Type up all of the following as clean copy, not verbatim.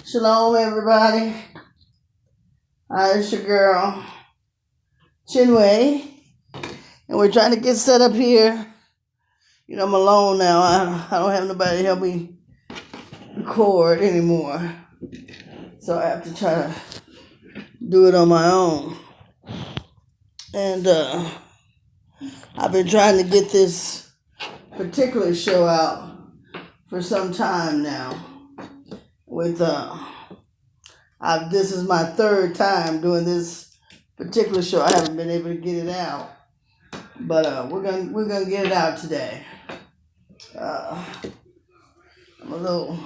Shalom, everybody. It's your girl, Chinwei, and we're trying to get set up here. I'm alone now. I don't have nobody to help me record anymore, so I have to try to do it on my own. And I've been trying to get this particular show out for some time now. This is my third time doing this particular show. I haven't been able to get it out, but we're gonna get it out today. I'm a little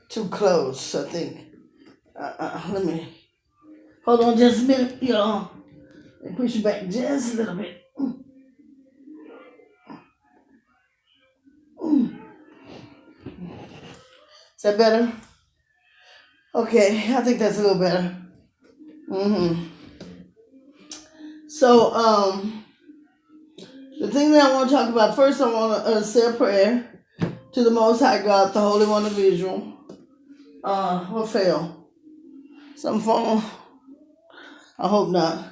too close, I think. Let me hold on just a minute, y'all, and push it back just a little bit. Is that better? Okay, I think that's a little better. So, the thing that I want to talk about first, I want to say a prayer to the Most High God, the Holy One of Israel. What fell? Something fall? I hope not.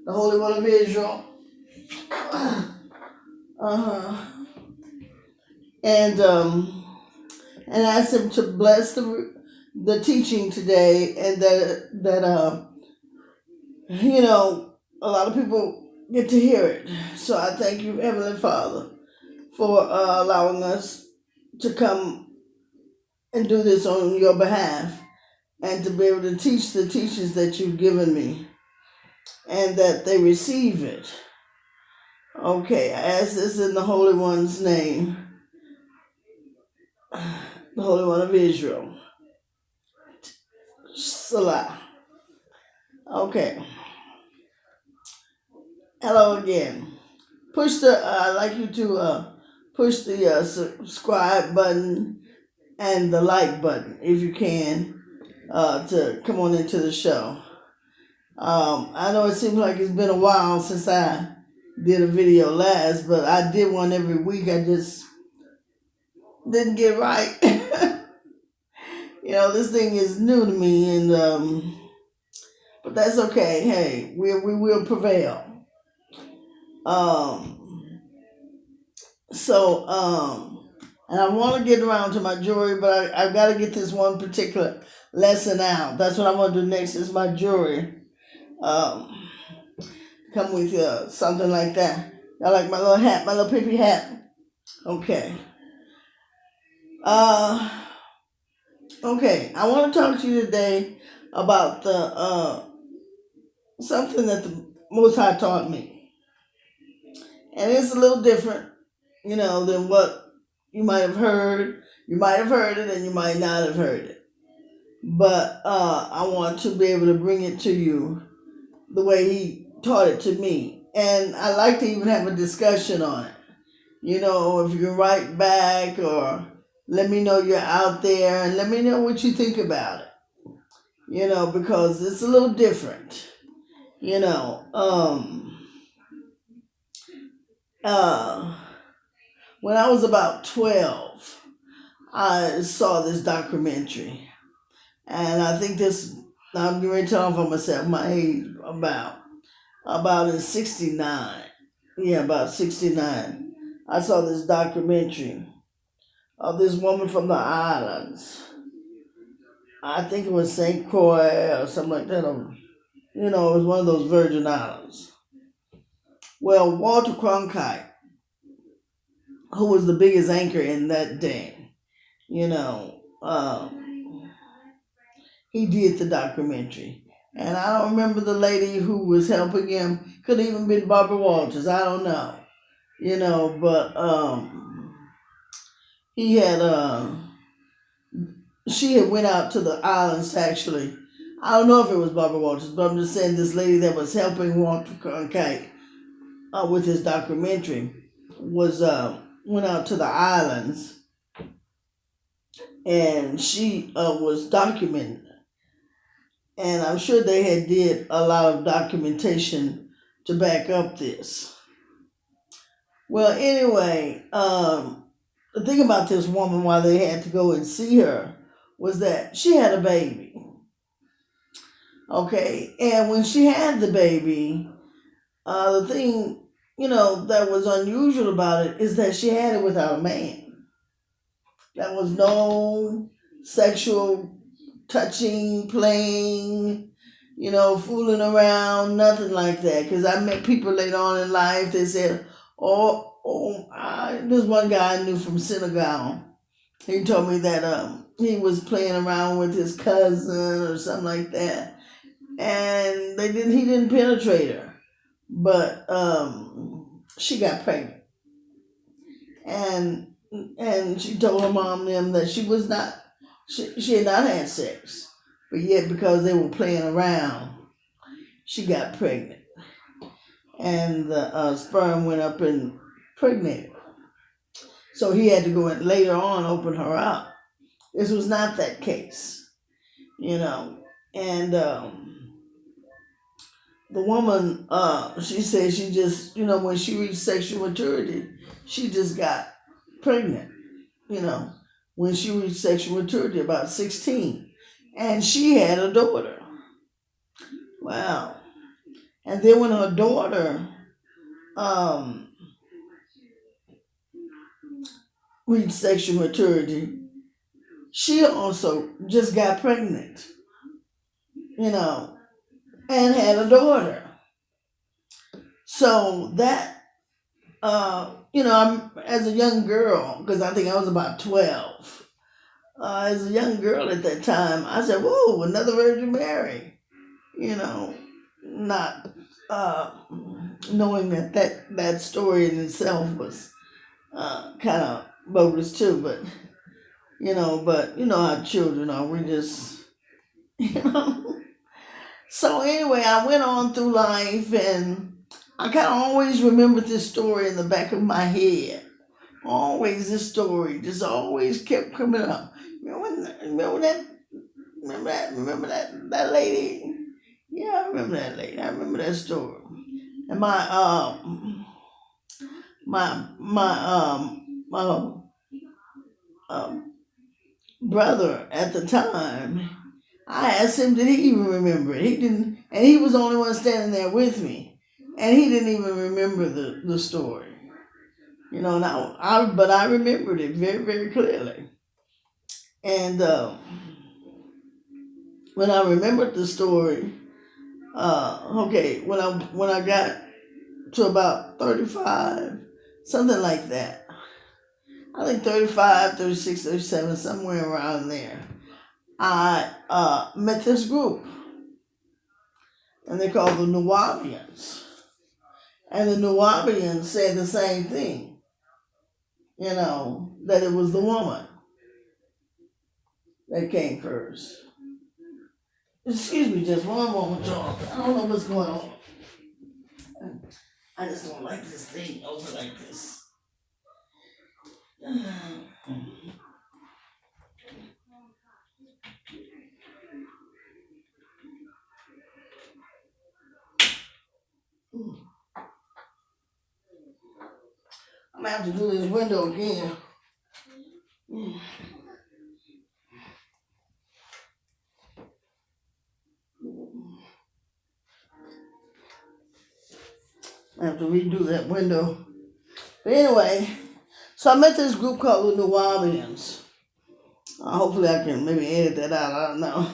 The Holy One of Israel. And ask him to bless the teaching today, and that a lot of people get to hear it. So I thank you, Heavenly Father, for allowing us to come and do this on your behalf, and to be able to teach the teachings that you've given me, and that they receive it. Okay, I ask this in the Holy One's name, the Holy One of Israel. Salah. Okay. Hello again. I'd like you to push the subscribe button and the like button if you can, to come on into the show. I know it seems like it's been a while since I did a video last, but I did one every week. I just didn't get it right. This thing is new to me, and but that's okay. Hey, we will prevail. And I want to get around to my jewelry, but I've got to get this one particular lesson out. That's what I'm going to do next, is my jewelry. Come with something like that. I like my little hat, my little pippy hat. Okay. Okay, I want to talk to you today about something that the Most High taught me. And it's a little different, than what you might have heard. You might have heard it and you might not have heard it. But I want to be able to bring it to you the way he taught it to me. And I like to even have a discussion on it. If you can write back, or let me know you're out there, and let me know what you think about it. Because it's a little different. When I was about 12, I saw this documentary. And I think I'm going to tell on myself, my age, about in 69. Yeah, about 69. I saw this documentary of this woman from the islands. I think it was St. Croix or something like that. It was one of those Virgin Islands. Well, Walter Cronkite, who was the biggest anchor in that day, he did the documentary. And I don't remember the lady who was helping him. Could have even been Barbara Walters. I don't know. But he had she had went out to the islands to actually, I don't know if it was Barbara Walters, but I'm just saying this lady that was helping Walter Cronkite with his documentary went out to the islands, and she was documenting. And I'm sure they had did a lot of documentation to back up this. Well, anyway, the thing about this woman, why they had to go and see her, was that she had a baby. Okay, and when she had the baby, the thing, that was unusual about it is that she had it without a man. There was no sexual touching, playing, fooling around, nothing like that. Because I met people later on in life that said, there's one guy I knew from Senegal. He told me that he was playing around with his cousin or something like that, and he didn't penetrate her, but she got pregnant, and she told her mom and them that she had not had sex, but yet because they were playing around, she got pregnant, and the sperm went up and impregnated her. So he had to go and later on open her up. This was not that case, and the woman, she said she just, when she reached sexual maturity, she just got pregnant, you know, when she reached sexual maturity, about 16. And she had a daughter. Wow. And then when her daughter um, reached sexual maturity, she also just got pregnant, and had a daughter. So that I'm as a young girl, because I think I was about 12. As a young girl at that time, I said, "Whoa, another Virgin Mary," not uh, knowing that story in itself was kind of bogus too. But you know how children are. We just, you know. So anyway, I went on through life, and I kind of always remembered this story in the back of my head. Always this story just always kept coming up. Remember that lady? Yeah, I remember that lady. I remember that story. And my um brother at the time, I asked him, did he even remember it? He didn't, and he was the only one standing there with me, and he didn't even remember the story. And but I remembered it very, very clearly. And when I remembered the story, okay, when I got to about 35, something like that. I think 35, 36, 37, somewhere around there. I met this group, and they're called the Nuwabians. And the Nuwabians said the same thing, that it was the woman that came first. Excuse me just one moment, y'all. I don't know what's going on. I just don't like this thing over like this. I'm gonna have to do this window again. I have to redo that window. But anyway, so I met this group called the Nuwabians. Hopefully I can maybe edit that out. I don't know.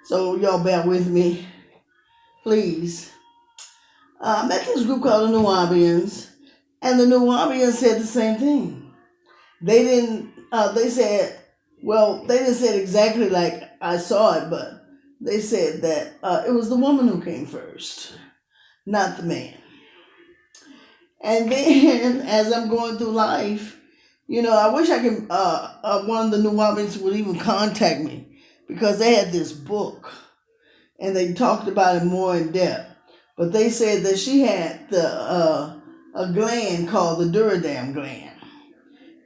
So y'all bear with me, please. I met this group called the Nuwabians, and the Nuwabians said the same thing. They didn't. They said, well, they didn't say it exactly like I saw it, but they said that it was the woman who came first, not the man. And then, as I'm going through life, I wish I could. One of the Nuwabians would even contact me, because they had this book, and they talked about it more in depth. But they said that she had a gland called the Duradam gland,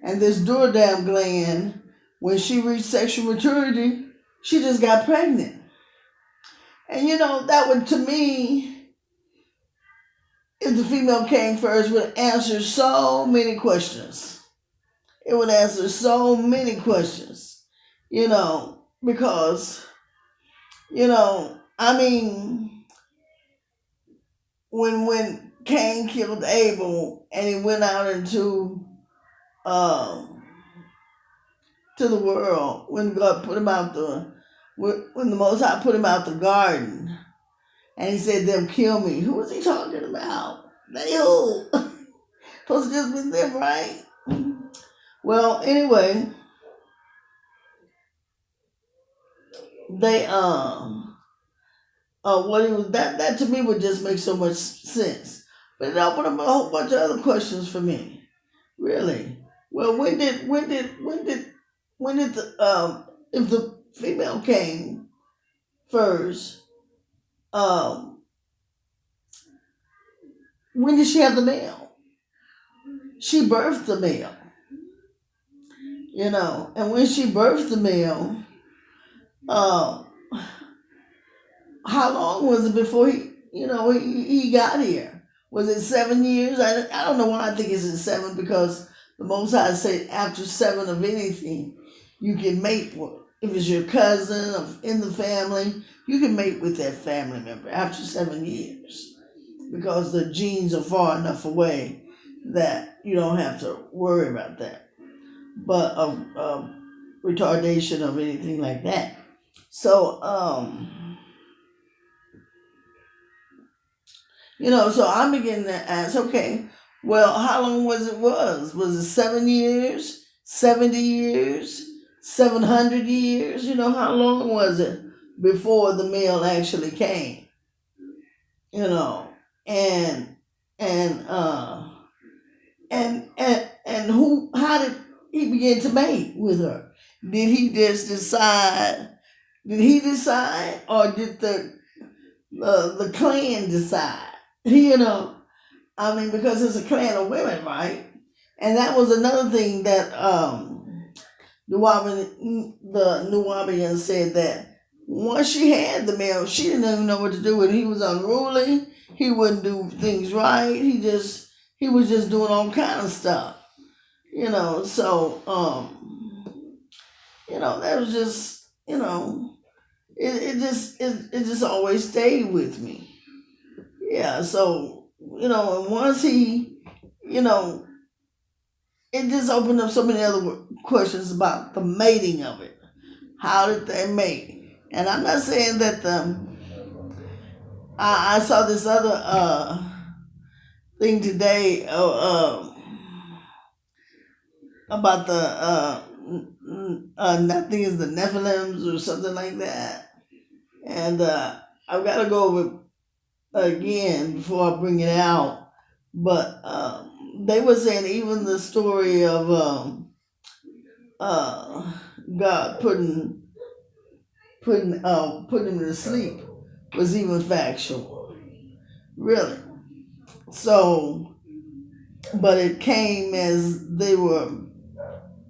and this Duradam gland, when she reached sexual maturity, she just got pregnant. And that would, to me, if the female came first, would answer so many questions. it would answer so many questions, because, I mean, when Cain killed Abel and he went out um, to the world, when God put him out when the Most High put him out the garden, and he said, they'll kill me. Who was he talking about? They who? Supposed to just be them, right? Well, anyway, they what he was that to me would just make so much sense. But it opened up a whole bunch of other questions for me. Really. Well, when did the if the female came first, um when did she have the male? She birthed the male, and when she birthed the male, um how long was it before he got here? Was it 7 years? I don't know why I think it's in seven, because the Most High said after seven of anything, you can mate with. If it's your cousin or in the family, you can mate with that family member after 7 years, because the genes are far enough away that you don't have to worry about that, but of retardation of anything like that. So so I'm beginning to ask, okay, well, how long was it? Was it 7 years, 70 years, 700 years? How long was it before the male actually came? And and and who? How did he begin to mate with her? Did he just decide? Did he decide, or did the clan decide? You know, I mean, because it's a clan of women, right? And that was another thing that the Nuwabian said, that once she had the male, she didn't even know what to do with him. He was unruly. He wouldn't do things right. He was just doing all kind of stuff. So that was just it just always stayed with me. Yeah. So and once he, it just opened up so many other questions about the mating of it. How did they mate? And I'm not saying that I saw this other thing today about the nothing is the Nephilims or something like that, and I've got to go over it again before I bring it out. But they were saying even the story of God putting him to sleep was even factual, really. So, but it came as they were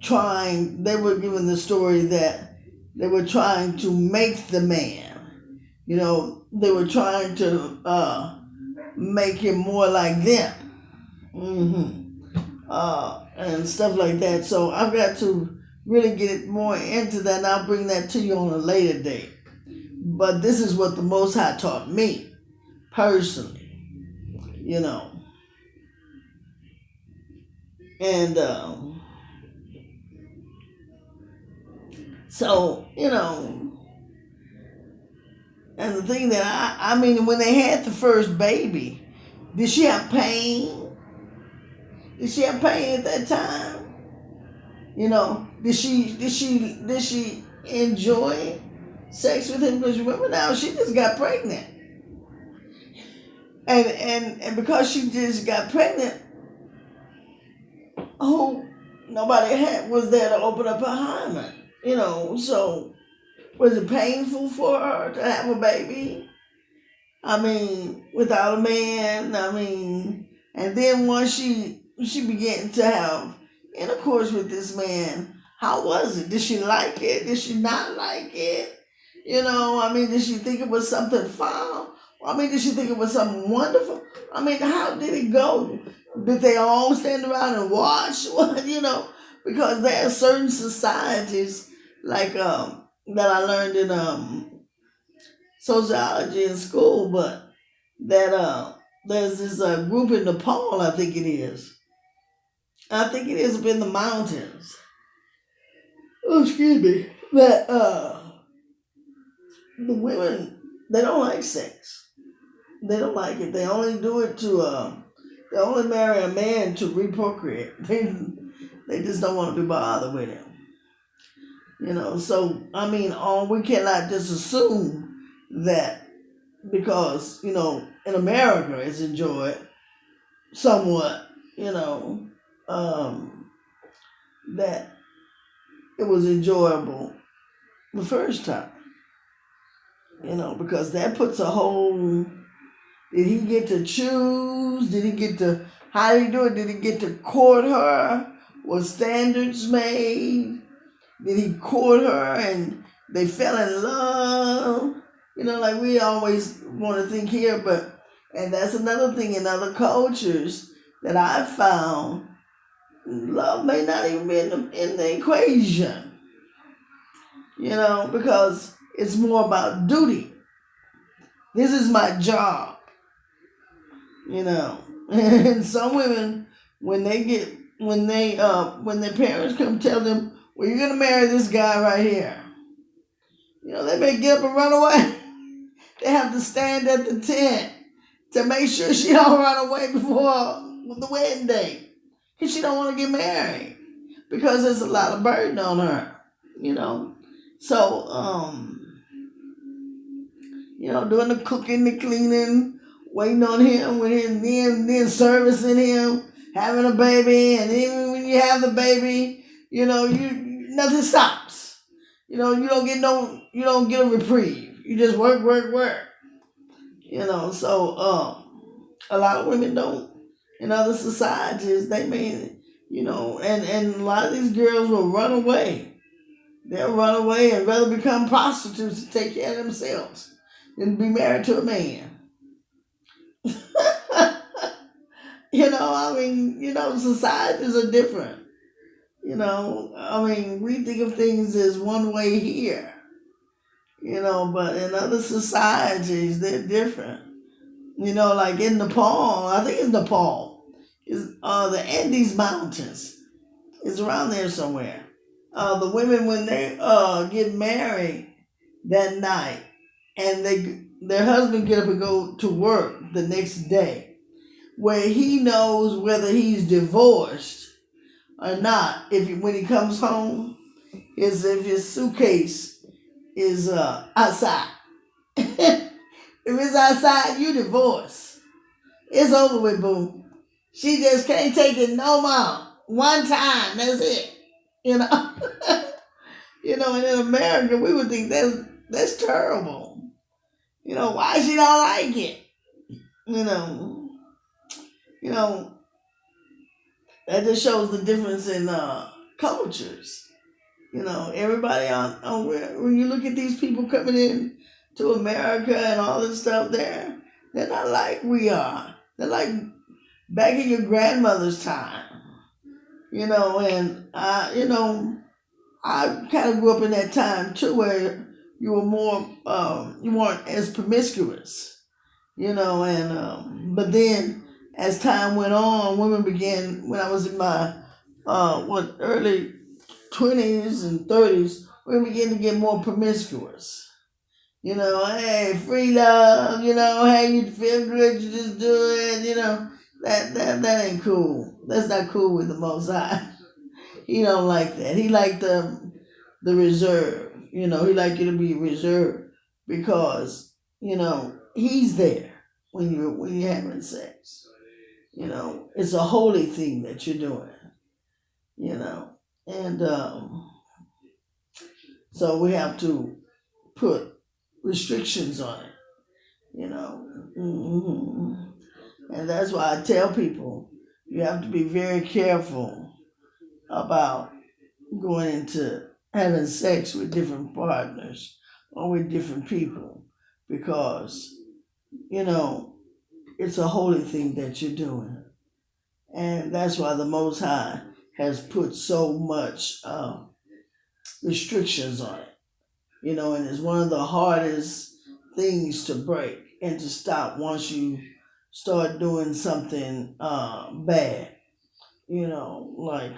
given the story that they were trying to make the man. They were trying to make him more like them. And stuff like that. So I've got to really get more into that, and I'll bring that to you on a later date. But this is what the Most High taught me personally, and so and the thing that I mean, when they had the first baby, did she have pain? Did she have pain at that time? Did she enjoy sex with him? Because remember now, she just got pregnant, and because she just got pregnant, nobody was there to open up her hymen. So was it painful for her to have a baby? I mean, without a man. I mean, and then once she began to have intercourse with this man, how was it? Did she like it? Did she not like it? I mean, did she think it was something foul? I mean, did she think it was something wonderful? I mean, how did it go? Did they all stand around and watch? Because because there are certain societies like that I learned in sociology in school, but that there's this group in Nepal, I think it is. I think it is up in the mountains. Oh, excuse me. That the women, they don't like sex. They don't like it. They only do it to they only marry a man to reprocreate. They just don't want to be bothered with him. So I mean, we cannot just assume that because in America it's enjoyed somewhat, um, that it was enjoyable the first time, because that puts a whole. Did he get to choose? Did he get to? How did he do it? Did he get to court her? Was standards made? Did he court her and they fell in love? Like we always want to think here, and that's another thing in other cultures that I've found. Love may not even be in the equation, because it's more about duty. This is my job, And some women, when their parents come tell them, well, you're gonna marry this guy right here, they may get up and run away. They have to stand at the tent to make sure she don't run away before the wedding day, because she don't want to get married, because there's a lot of burden on her, So, doing the cooking, the cleaning, waiting on him, then servicing him, having a baby, and even when you have the baby, nothing stops. You don't get a reprieve. You just work, work, work. So a lot of women don't. In other societies, they may, and a lot of these girls will run away. They'll run away and rather become prostitutes to take care of themselves than be married to a man. Societies are different. We think of things as one way here, but in other societies, they're different. Like in Nepal, I think it's Nepal, is the Andes Mountains. It's around there somewhere. The women, when they get married that night, and their husband get up and go to work the next day, where he knows whether he's divorced or not. When he comes home, is if his suitcase is outside. If it's outside, you divorce. It's over with, boo. She just can't take it no more. One time, that's it. And in America, we would think that's terrible. Why she don't like it? You know, that just shows the difference in cultures. Everybody when you look at these people coming in to America and all this stuff, they're not like we are. They're like back in your grandmother's time. And I kind of grew up in that time too, where you were more, you weren't as promiscuous. And but then as time went on, women began. When I was in my early 20s and 30s, women began to get more promiscuous. Hey, free love. Hey, you feel good, you just do it. That ain't cool. That's not cool with the Most High. He don't like that. He like the reserve. He like you to be reserved because he's there when you're having sex. It's a holy thing that you're doing. And so we have to put restrictions on it. Mm-hmm. And that's why I tell people you have to be very careful about going into having sex with different partners or with different people, because it's a holy thing that you're doing. And that's why the Most High has put so much restrictions on it. And it's one of the hardest things to break and to stop once you start doing something bad. Like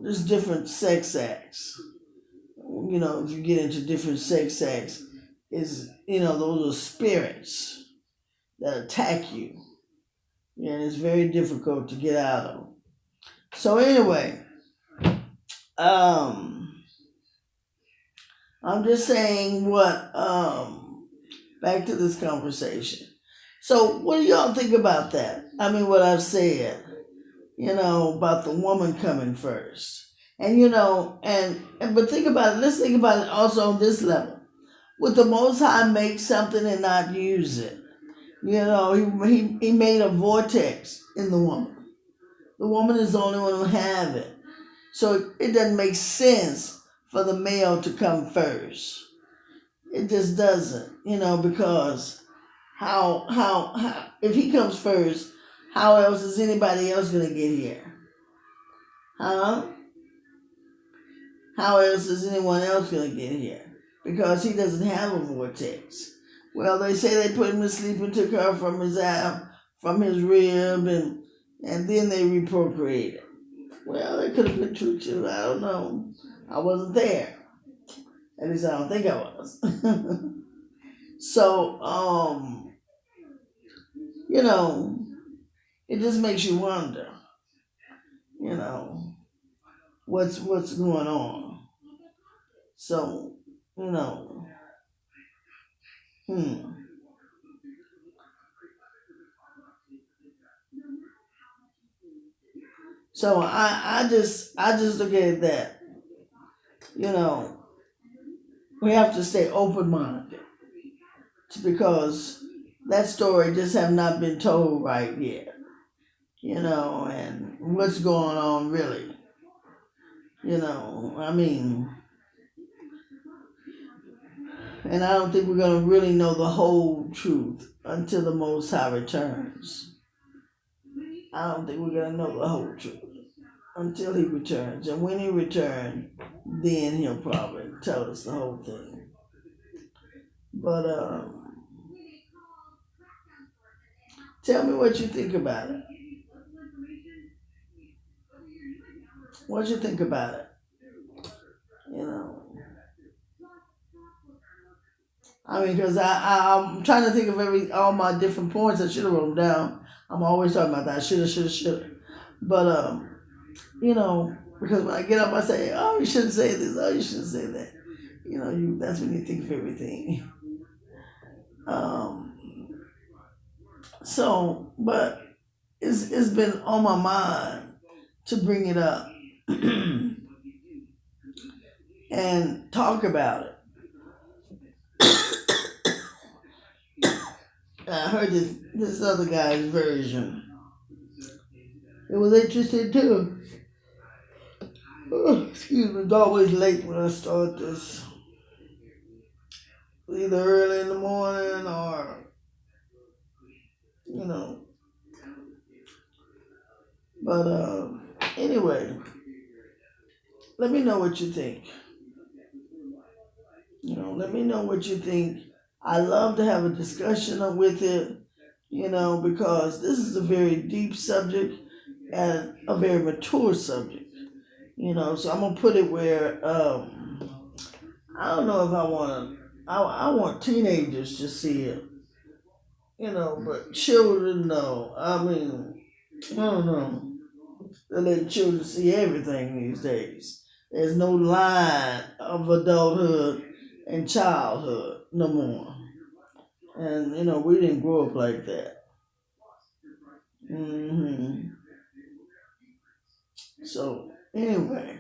there's different sex acts. If you get into different sex acts, is those are spirits that attack you, and it's very difficult to get out of. So anyway, um, I'm just saying what back to this conversation. So what do y'all think about that? I mean, what I've said, about the woman coming first. And but think about it. Let's think about it also on this level. Would the Most High make something and not use it? He made a vortex in the woman. The woman is the only one who have it. So it doesn't make sense for the male to come first. It just doesn't, because how if he comes first, how else is anybody else gonna get here? Huh? How else is anyone else gonna get here? Because he doesn't have a vortex. Well, they say they put him to sleep and took her from his rib, and then they reprocreated. Well, it could have been true too. I don't know. I wasn't there. At least I don't think I was. So, it just makes you wonder, you know, what's going on. So, you know, hmm. So I just look at it that, you know, we have to stay open minded because that story just have not been told right yet, and what's going on really, I mean, and I don't think we're going to really know the whole truth until the Most High returns. I don't think we're going to know the whole truth until he returns. And when he returns, then he'll probably tell us the whole thing. But tell me what you think about it. What you think about it? You know, I mean, because I'm trying to think of all my different points. I should have wrote them down. I'm always talking about that. Shoulda. But because when I get up, I say, "Oh, you shouldn't say this. Oh, you shouldn't say that." That's when you think of everything. Um, but it's been on my mind to bring it up and talk about it. I heard this other guy's version. It was interesting too. Excuse me, it's always late when I start this. Either early in the morning or, you know. But anyway, let me know what you think. Let me know what you think. I love to have a discussion with it, because this is a very deep subject and a very mature subject. So I'm gonna put it where I don't know if I want to. I want teenagers to see it, but children no. I mean, I don't know. They're letting children see everything these days. There's no line of adulthood and childhood no more. And we didn't grow up like that. hmm So anyway,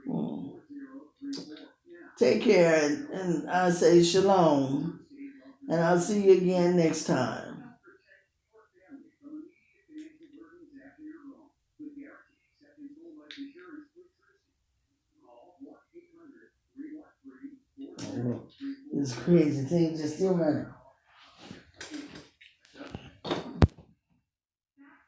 mm. Take care, and I say shalom, and I'll see you again next time. This crazy thing just still running.